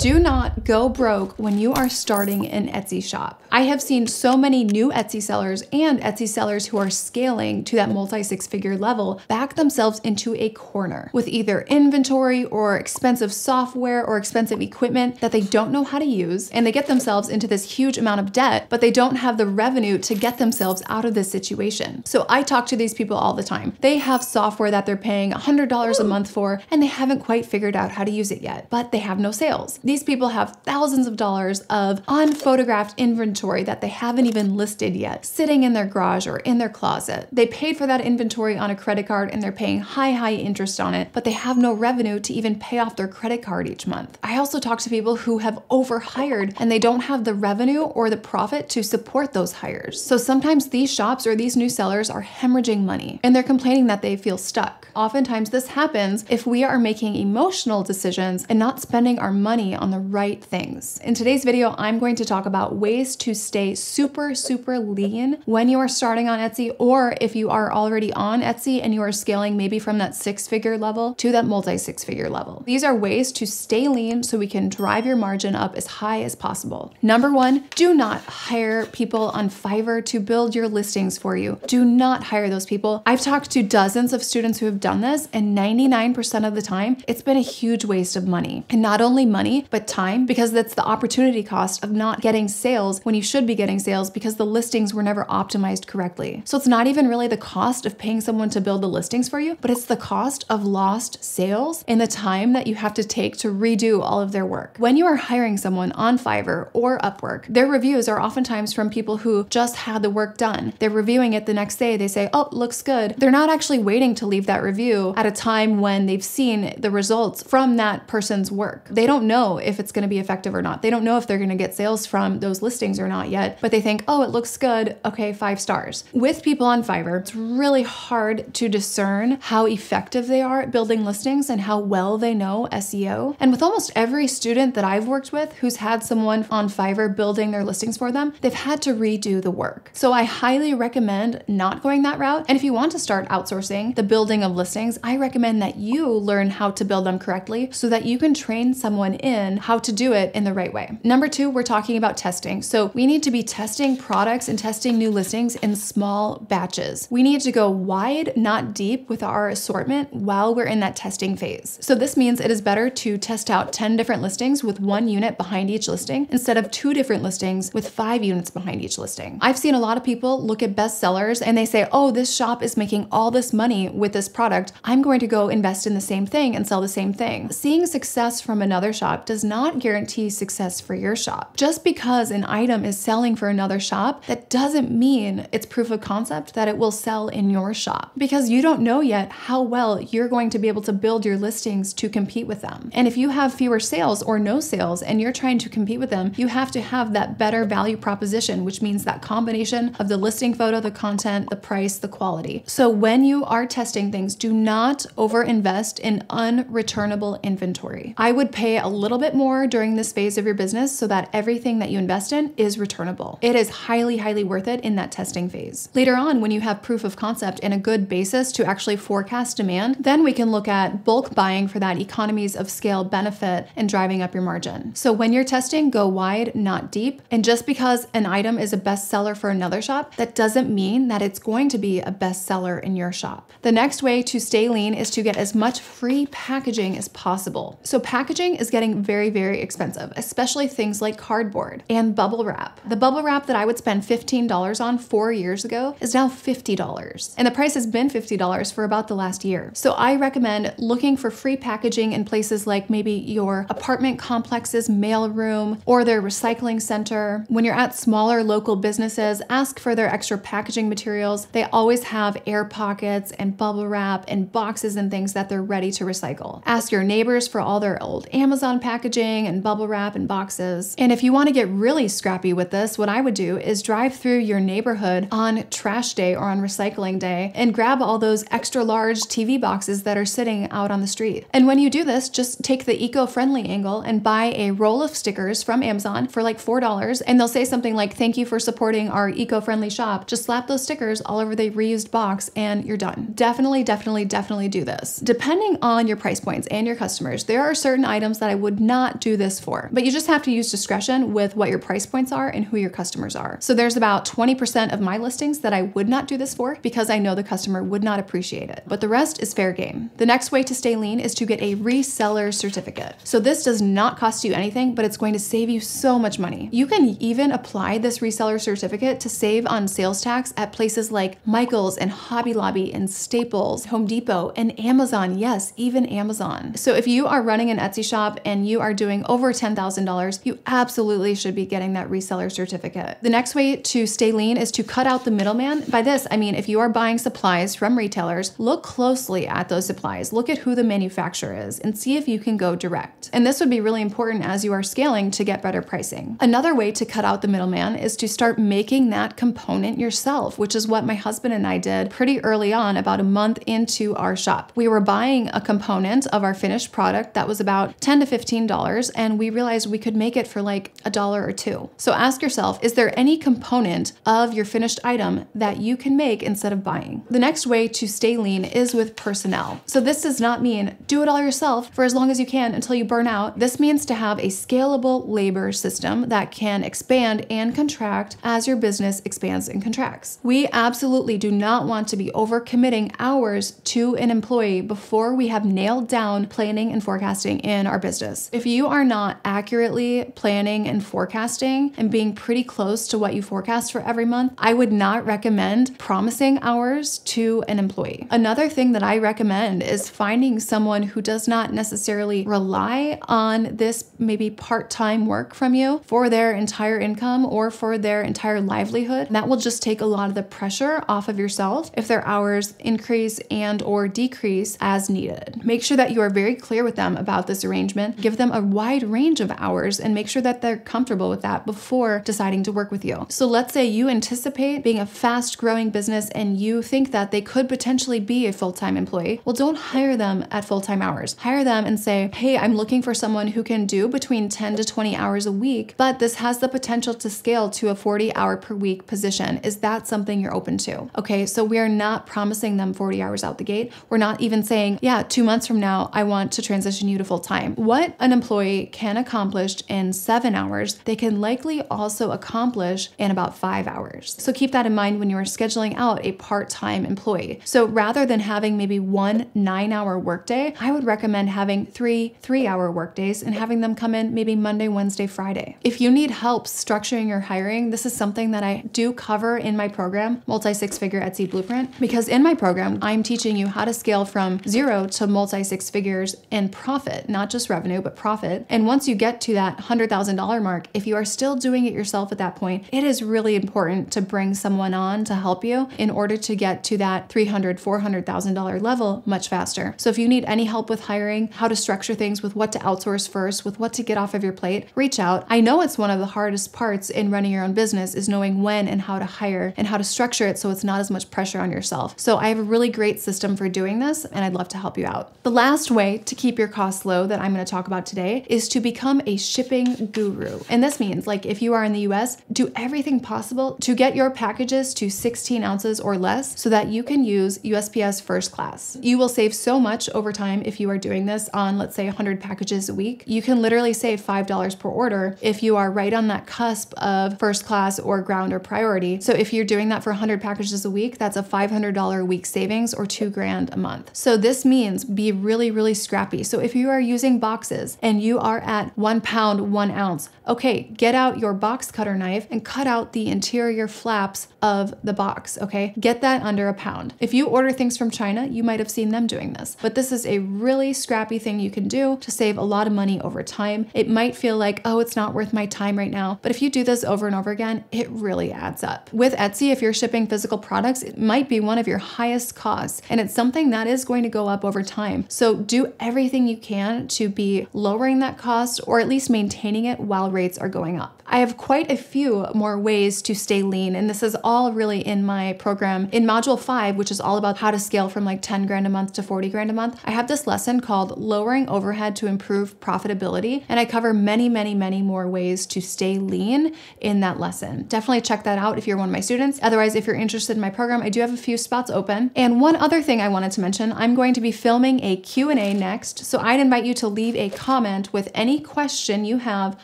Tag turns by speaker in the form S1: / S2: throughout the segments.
S1: Do not go broke when you are starting an Etsy shop. I have seen so many new Etsy sellers and Etsy sellers who are scaling to that multi-six-figure level back themselves into a corner with either inventory or expensive software or expensive equipment that they don't know how to use, and they get themselves into this huge amount of debt, but they don't have the revenue to get themselves out of this situation. So I talk to these people all the time. They have software that they're paying $100 a month for, and they haven't quite figured out how to use it yet, but they have no sales. These people have thousands of dollars of unphotographed inventory that they haven't even listed yet, sitting in their garage or in their closet. They paid for that inventory on a credit card and they're paying high interest on it, but they have no revenue to even pay off their credit card each month. I also talk to people who have overhired and they don't have the revenue or the profit to support those hires. So sometimes these shops or these new sellers are hemorrhaging money and they're complaining that they feel stuck. Oftentimes this happens if we are making emotional decisions and not spending our money on the right things. In today's video, I'm going to talk about ways to stay super lean when you are starting on Etsy, or if you are already on Etsy and you are scaling maybe from that six-figure level to that multi-six-figure level. These are ways to stay lean so we can drive your margin up as high as possible. Number one, do not hire people on Fiverr to build your listings for you. Do not hire those people. I've talked to dozens of students who have done this, and 99% of the time, it's been a huge waste of money. And not only money, but time, because that's the opportunity cost of not getting sales when you should be getting sales because the listings were never optimized correctly. So it's not even really the cost of paying someone to build the listings for you, but it's the cost of lost sales and the time that you have to take to redo all of their work. When you are hiring someone on Fiverr or Upwork, their reviews are oftentimes from people who just had the work done. They're reviewing it the next day. They say, oh, looks good. They're not actually waiting to leave that review at a time when they've seen the results from that person's work. They don't know if it's going to be effective or not. They don't know if they're going to get sales from those listings or not yet, but they think, oh, it looks good. Okay, 5 stars. With people on Fiverr, it's really hard to discern how effective they are at building listings and how well they know SEO. And with almost every student that I've worked with who's had someone on Fiverr building their listings for them, they've had to redo the work. So I highly recommend not going that route. And if you want to start outsourcing the building of listings, I recommend that you learn how to build them correctly so that you can train someone in how to do it in the right way. Number two, we're talking about testing. So we need to be testing products and testing new listings in small batches. We need to go wide, not deep with our assortment while we're in that testing phase. So this means it is better to test out 10 different listings with 1 unit behind each listing instead of 2 different listings with 5 units behind each listing. I've seen a lot of people look at bestsellers and they say, oh, this shop is making all this money with this product. I'm going to go invest in the same thing and sell the same thing. Seeing success from another shop does not guarantee success for your shop. Just because an item is selling for another shop, that doesn't mean it's proof of concept that it will sell in your shop, because you don't know yet how well you're going to be able to build your listings to compete with them. And if you have fewer sales or no sales and you're trying to compete with them, you have to have that better value proposition, which means that combination of the listing photo, the content, the price, the quality. So when you are testing things, do not overinvest in unreturnable inventory. I would pay a little bit more during this phase of your business so that everything that you invest in is returnable. It is highly worth it in that testing phase. Later on, when you have proof of concept and a good basis to actually forecast demand, then we can look at bulk buying for that economies of scale benefit and driving up your margin. So when you're testing, go wide, not deep. And just because an item is a bestseller for another shop, that doesn't mean that it's going to be a bestseller in your shop. The next way to stay lean is to get as much free packaging as possible. So packaging is getting very expensive, especially things like cardboard and bubble wrap. The bubble wrap that I would spend $15 on 4 years ago is now $50. And the price has been $50 for about the last year. So I recommend looking for free packaging in places like maybe your apartment complex's mailroom or their recycling center. When you're at smaller local businesses, ask for their extra packaging materials. They always have air pockets and bubble wrap and boxes and things that they're ready to recycle. Ask your neighbors for all their old Amazon packaging and bubble wrap and boxes. And if you want to get really scrappy with this, what I would do is drive through your neighborhood on trash day or on recycling day and grab all those extra large TV boxes that are sitting out on the street. And when you do this, just take the eco-friendly angle and buy a roll of stickers from Amazon for like $4, and they'll say something like, thank you for supporting our eco-friendly shop. Just slap those stickers all over the reused box and you're done. Definitely do this. Depending on your price points and your customers, there are certain items that I would not do this for. But you just have to use discretion with what your price points are and who your customers are. So there's about 20% of my listings that I would not do this for because I know the customer would not appreciate it. But the rest is fair game. The next way to stay lean is to get a reseller certificate. So this does not cost you anything, but it's going to save you so much money. You can even apply this reseller certificate to save on sales tax at places like Michael's and Hobby Lobby and Staples, Home Depot, and Amazon. Yes, even Amazon. So if you are running an Etsy shop and you are doing over $10,000, you absolutely should be getting that reseller certificate. The next way to stay lean is to cut out the middleman. By this, I mean, if you are buying supplies from retailers, look closely at those supplies. Look at who the manufacturer is and see if you can go direct. And this would be really important as you are scaling to get better pricing. Another way to cut out the middleman is to start making that component yourself, which is what my husband and I did pretty early on, about a month into our shop. We were buying a component of our finished product that was about $10 to $15, and we realized we could make it for like $1 or $2. So ask yourself, is there any component of your finished item that you can make instead of buying? The next way to stay lean is with personnel. So this does not mean do it all yourself for as long as you can until you burn out. This means to have a scalable labor system that can expand and contract as your business expands and contracts. We absolutely do not want to be overcommitting hours to an employee before we have nailed down planning and forecasting in our business. If you are not accurately planning and forecasting and being pretty close to what you forecast for every month, I would not recommend promising hours to an employee. Another thing that I recommend is finding someone who does not necessarily rely on this maybe part-time work from you for their entire income or for their entire livelihood. That will just take a lot of the pressure off of yourself if their hours increase and or decrease as needed. Make sure that you are very clear with them about this arrangement. Give them a wide range of hours and make sure that they're comfortable with that before deciding to work with you. So let's say you anticipate being a fast-growing business and you think that they could potentially be a full-time employee. Well, don't hire them at full-time hours. Hire them and say, hey, I'm looking for someone who can do between 10 to 20 hours a week, but this has the potential to scale to a 40-hour per week position. Is that something you're open to? Okay, so we are not promising them 40 hours out the gate. We're not even saying, yeah, 2 months from now, I want to transition you to full-time. What an employee can accomplish in 7 hours, they can likely also accomplish in about 5 hours. So keep that in mind when you are scheduling out a part-time employee. So rather than having maybe 1 9-hour workday, I would recommend having 3 3-hour workdays and having them come in maybe Monday, Wednesday, Friday. If you need help structuring your hiring, this is something that I do cover in my program, Multi-Six-Figure Etsy Blueprint, because in my program, I'm teaching you how to scale from 0 to multi-six figures in profit, not just revenue, but profit. And once you get to that $100,000 mark, if you are still doing it yourself at that point, it is really important to bring someone on to help you in order to get to that $300,000, $400,000 level much faster. So if you need any help with hiring, how to structure things, with what to outsource first, with what to get off of your plate, reach out. I know it's one of the hardest parts in running your own business is knowing when and how to hire and how to structure it so it's not as much pressure on yourself. So I have a really great system for doing this, and I'd love to help you out. The last way to keep your costs low that I'm going to talk about today is to become a shipping guru. And this means, like, if you are in the US, do everything possible to get your packages to 16 ounces or less so that you can use USPS first class. You will save so much over time if you are doing this on, let's say, 100 packages a week. You can literally save $5 per order if you are right on that cusp of first class or ground or priority. So if you're doing that for 100 packages a week, that's a $500 a week savings or $2,000 a month. So this means be really, really scrappy. So if you are using boxes and you are at 1 pound, 1 ounce, okay, get out your box cutter knife and cut out the interior flaps of the box, okay? Get that under a pound. If you order things from China, you might have seen them doing this, but this is a really scrappy thing you can do to save a lot of money over time. It might feel like, oh, it's not worth my time right now, but if you do this over and over again, it really adds up. With Etsy, if you're shipping physical products, it might be one of your highest costs, and it's something that is going to go up over time. So do everything you can to be lowering that cost or at least maintaining it while rates are going up. I have quite a few more ways to stay lean, and this is all really in my program. In module 5, which is all about how to scale from like 10 grand a month to 40 grand a month, I have this lesson called Lowering Overhead to Improve Profitability, and I cover many, many, many more ways to stay lean in that lesson. Definitely check that out if you're one of my students. Otherwise, if you're interested in my program, I do have a few spots open. And one other thing I wanted to mention, I'm going to be filming a Q&A next, so I'd invite you to leave a comment comment with any question you have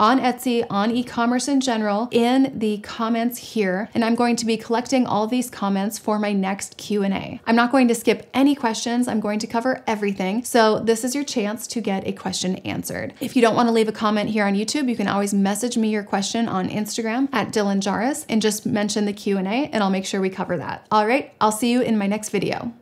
S1: on Etsy, on e-commerce in general, in the comments here. And I'm going to be collecting all these comments for my next Q&A. I'm not going to skip any questions. I'm going to cover everything. So this is your chance to get a question answered. If you don't want to leave a comment here on YouTube, you can always message me your question on Instagram at Dylan Jaras and just mention the Q&A and I'll make sure we cover that. All right, I'll see you in my next video.